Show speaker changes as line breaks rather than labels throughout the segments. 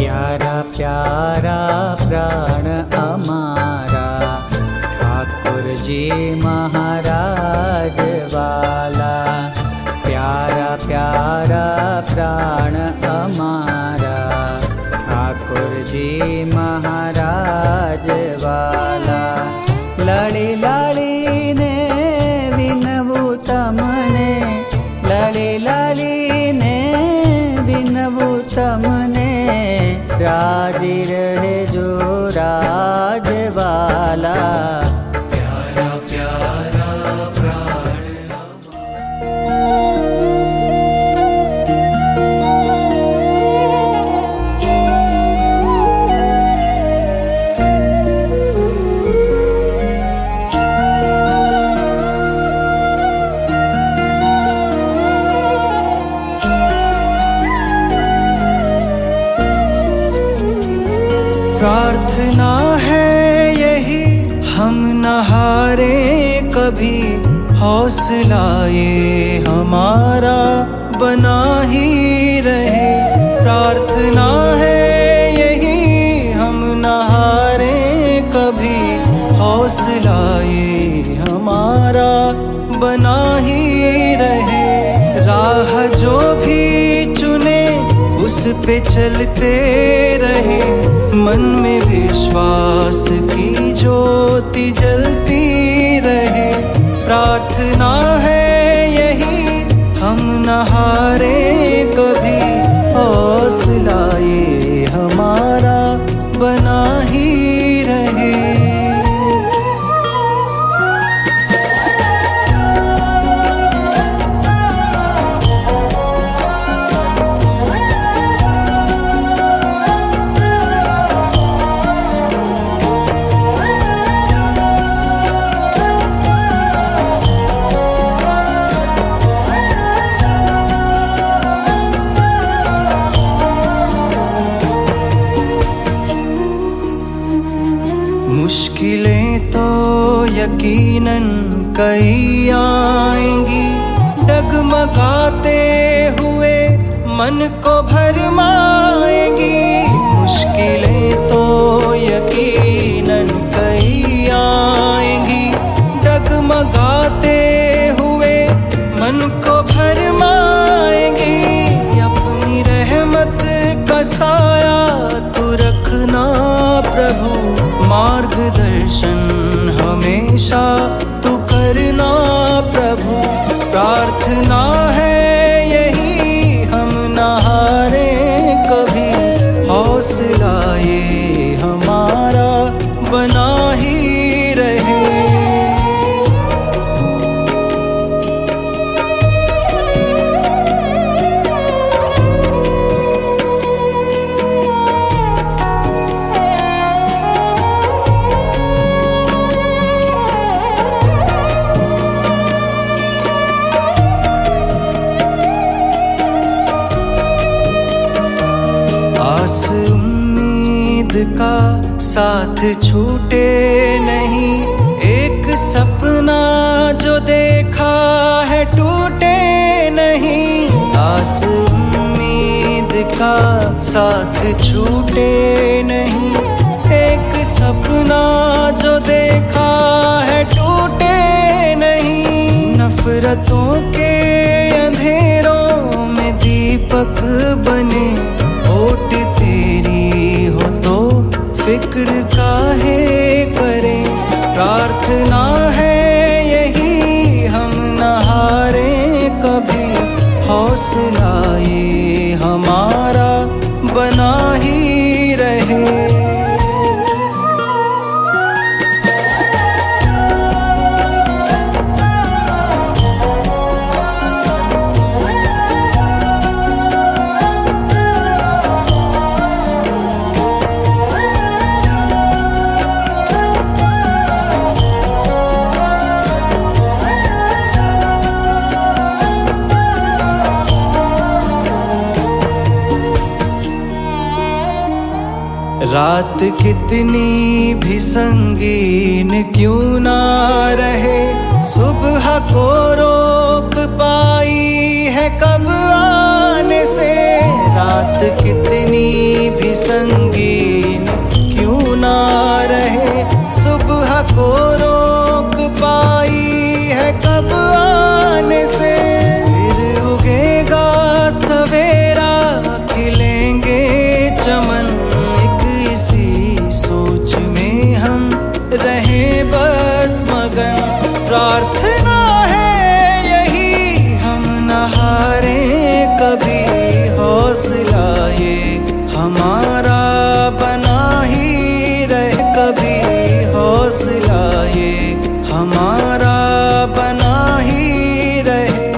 प्यारा प्यारा प्राण हमारा ठाकुर जी महाराज वाला। प्यारा प्यारा प्राण हमारा ठाकुर जी महाराज वाला। लड़ी लड़ी ने विनवू तमने, लड़ी लड़ी ने विनवू तमने, राजी रहे जो राज वाला।
प्यारा प्यारा प्राण
प्रार्थना है यही हम न हारे कभी, हौसला ये हमारा बना ही रहे। प्रार्थना है यही हम न हारे कभी, हौसला ये हमारा बना ही रहे। राह जो भी चुने उस पे चलते रहे, मन में विश्वास की ज्योति जलती रहे। प्रार्थना है यही हम न हारे कभी, हौसला ये हमारा बना ही रहे। मुश्किलें तो यकीनन कई आएंगी, डगमगाते हुए मन को भरमाएंगी। मुश्किलें तो यकीनन कई आएंगी, डगमगाते हुए मन को भरमाएंगी। अपनी रहमत का साया तू रखना प्रभु, मार्गदर्शन हमेशा तू करना प्रभु। प्रार्थना है यही हम न हारे कभी, हौसला ये हमारा बना ही रहे। आस उम्मीद का साथ छूटे नहीं, एक सपना जो देखा है टूटे नहीं। आस उम्मीद का साथ छूटे नहीं, एक सपना जो देखा है टूटे नहीं। नफरतों के अंधेरों में दीपक बने, होठ तेरी हो तो फिक्र काहे करे। प्रार्थना है यही हम न हारे कभी, हौसला ये हमारा बना ही रहे। रात कितनी भी संगीन क्यों ना रहे, सुबह को रोक पाई है कब आने से। रात कितनी कितनी भी संगीन क्यों ना रहे, सुबह को रोक पाई है कब आने से। फिर उगेगा सवेरा, खिलेंगे चमन, एक इसी सोच में हम रहे बस मगन। प्रार्थना है यही हम न हारे कभी, हौसला ये हमारा बना ही रहे कभी, हौसला ये हमारा बना ही रहे।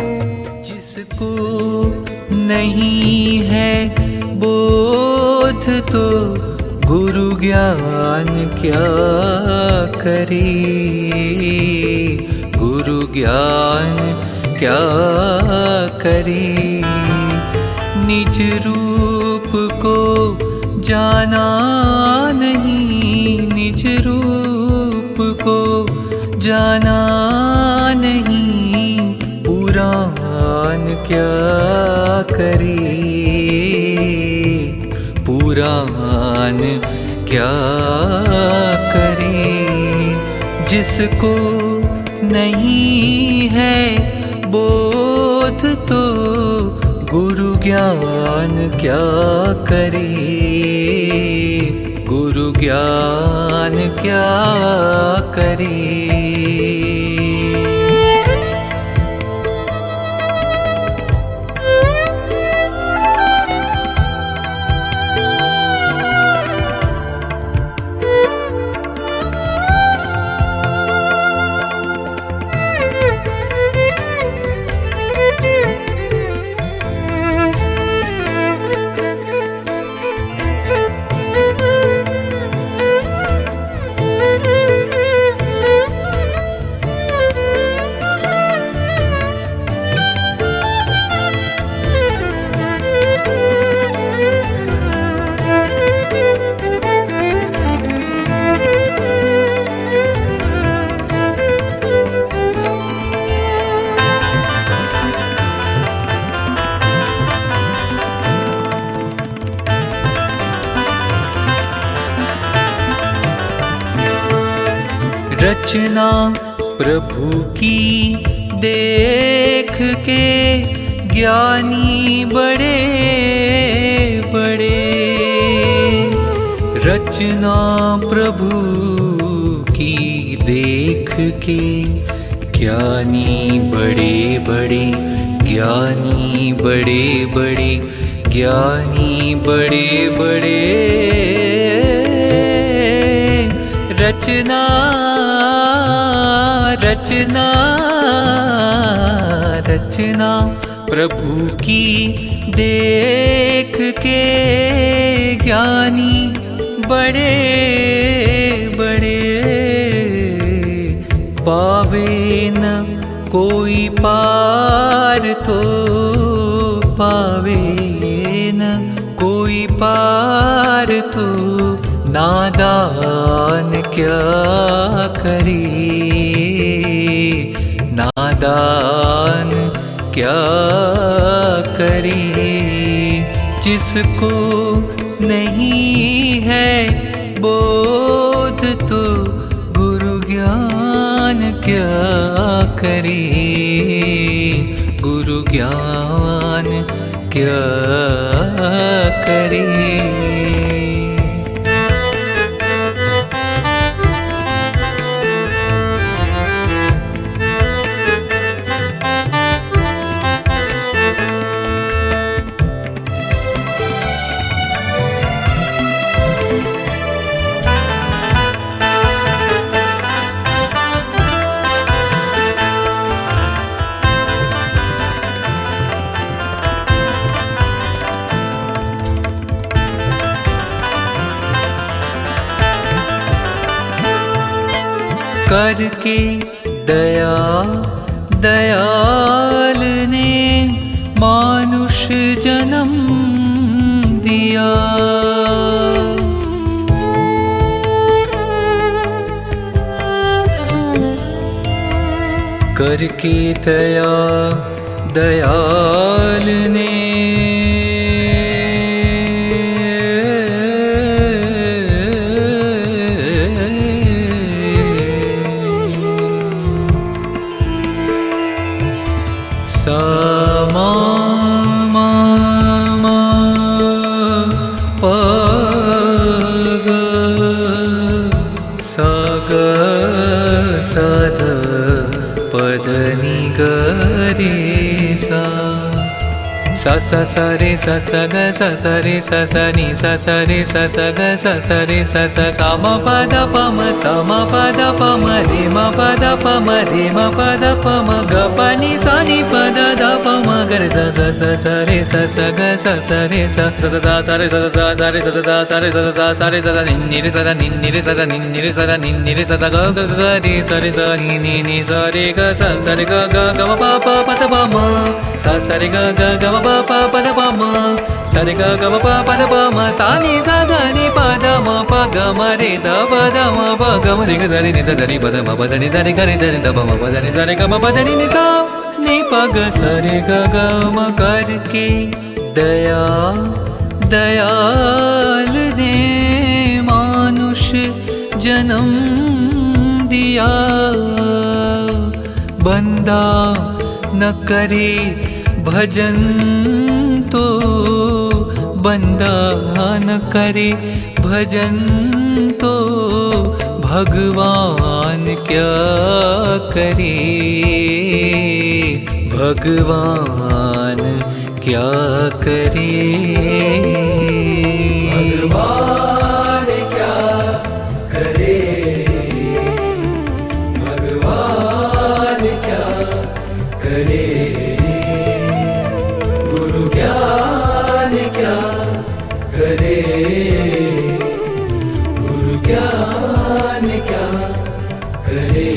जिसको नहीं है बोध तो गुरु ज्ञान क्या करे, गुरु ज्ञान क्या करे। निज रूप को जाना नहीं, निज रूप को जाना नहीं, पुराण क्या करे, पुराण क्या करे। जिसको नहीं है बोध तो गुरु ज्ञान क्या करे, गुरु ज्ञान क्या करे। रचना प्रभु की देख के ज्ञानी बड़े बड़े, रचना प्रभु की देख के ज्ञानी बड़े बड़े, ज्ञानी बड़े बड़े, ज्ञानी बड़े बड़े। रचना रचना रचना प्रभु की देख के ज्ञानी बड़े बड़े। पावे न कोई पार तो पावे न कोई पार तो नादान क्या करे, नादान क्या करे। जिसको नहीं है बोध तो गुरु ज्ञान क्या करे, गुरु ज्ञान क्या करे। करके दया दयाल ने मानुष जन्म दिया, करके दया दयाल ने स स स रे स स ग स स रे स स नि स स रे स स ग स स रे स स स म प द प म स म प द प म रे म प द प म रे म प द प म ग प नि स नि प द द प म ग रे स स स स रे स स ग स स रे स स स स रे स स स रे स स स रे स स स रे स स नि नि रे स स नि नि रे स स नि नि रे स स नि नि रे स स ग ग ग रे स रे स नि नि नि स रे ग स स रे ग ग ग म प प प द प म स स रे ग ग ग म प प प द प म स रे ग ग म प प द प म सा नि सा ग नि प द म प ग म रे द प द म प ग म रे ग द रे नि द द रि प द म प द नि द रे ग रे द रे द प म प द नि स रे ग म प द नि नि सा नि प ग स रे ग ग म करके दया दयाल ने मानुष जन्म दिया बंदा न करे भजन तो बंदा न करे भजन तो भगवान क्या करे भगवान क्या करे
भगवान क्या करे भगवान क्या करे गुरु ज्ञान क्या करे गुरु ज्ञान क्या करे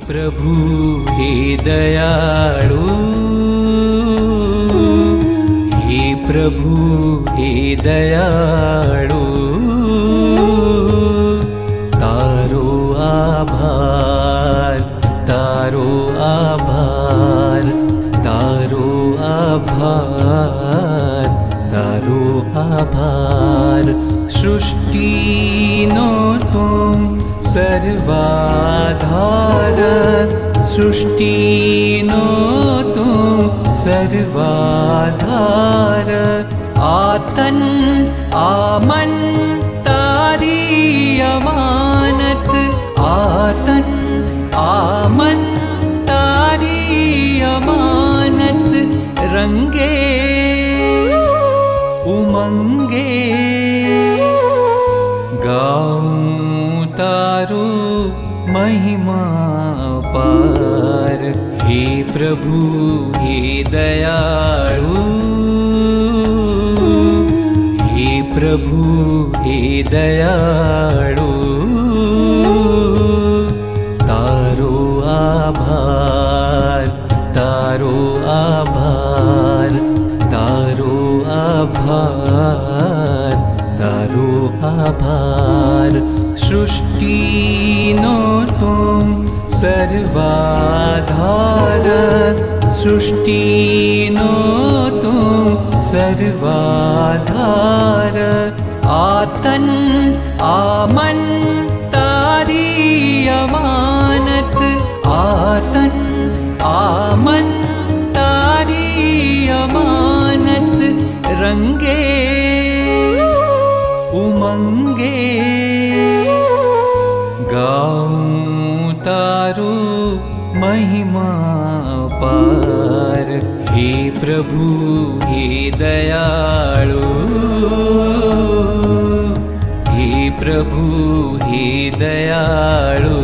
प्रभु हे दयालु हे प्रभु हे दयालु तारो आभार तारो आभार तारो आभार तारो आभार सृष्टि नो तुम सर्वाधार सृष्टि नो तुम सर्वाधार आतन आमन तारी अमानत आतन आमन तारी अमानत रंगे उमंगे गाऊं तारो महिमा पार हे प्रभु हे दयालु हे प्रभु हे दयालु तारो आभार तारो आभार तारो आभार तारो आभार सृष्टि नो तुम सर्वाधार सृष्टि नो तुम सर्वाधार आतन आमन तारी अमानत आतन आमन तारी अमानत रंगे उमंगे गाऊं तारो महिमा पार हे प्रभु हे दयालु हे प्रभु हे दयालु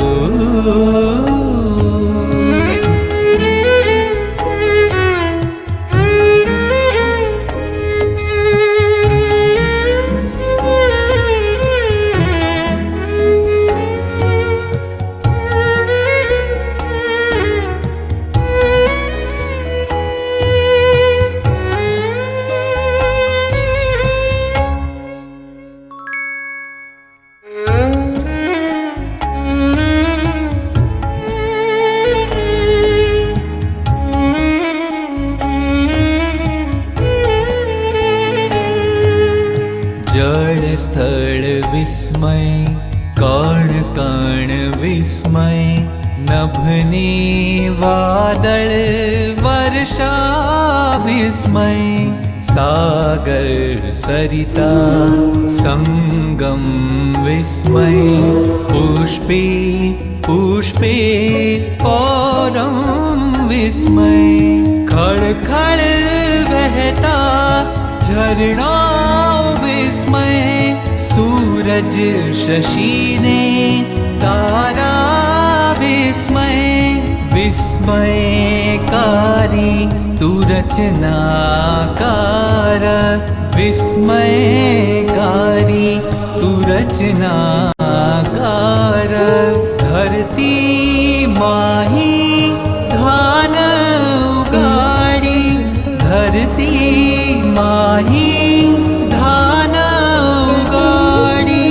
विस्मय कण कण विस्मय नभने वादळ वर्षा विस्मय सागर सरिता संगम विस्मय पुष्पे पुष्पे पौरम विस्मय खड़खड़ बहता झरना विस्मय सूरज शशि ने तारा विस्मय विस्मयकारी तू रचनाकार विस्मयकारी तू रचनाकार धरती माही धान उगाड़ी धरती माही धान उगाड़ी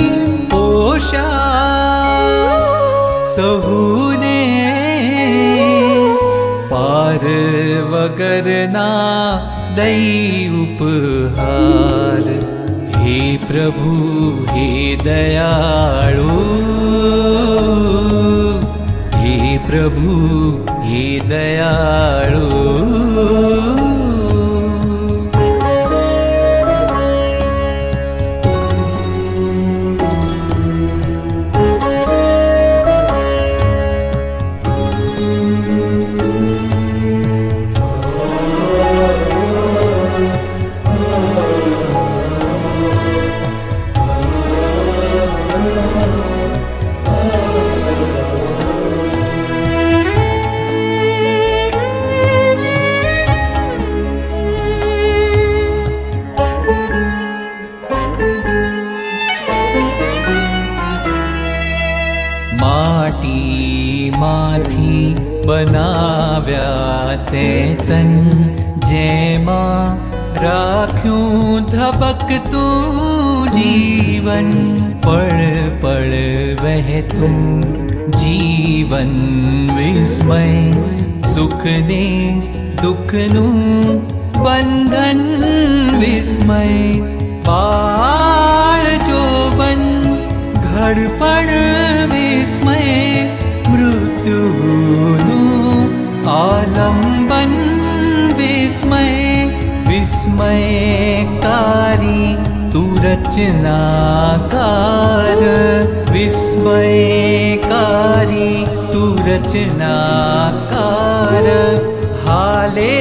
पोषा सहूने पार वगरना दई उपहार हे प्रभु हे दयाळु हे प्रभु हे दयाळु माटी बनाव्या ते तन जेमा राख्यूं धबकतूं जीवन पळ पळ वहतूं जीवन विस्मय सुख ने दुखનું બંધન વિસ્મય બાળ જોબન ઘડપણ વિસ્મય મૃત્યુનું આલંબન વિસ્મય વિસ્મયકારી તું રચનાકાર વિસ્મયકારી તું રચનાકાર हाले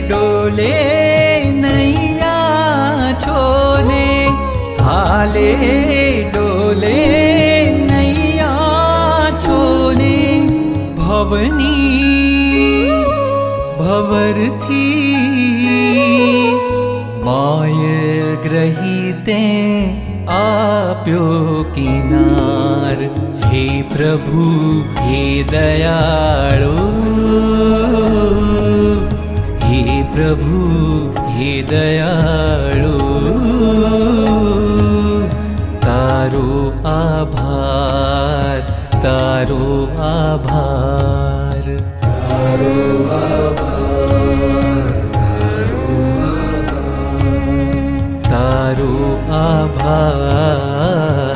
डोले नैया छोने हाले डोले नैया छोने भवनी भवरथी माय ग्रहीते आप्यो किनार हे प्रभु हे दयाळु हे प्रभु हे दयाळु तारो आभार तारो आभार तारो आभार तारो आभार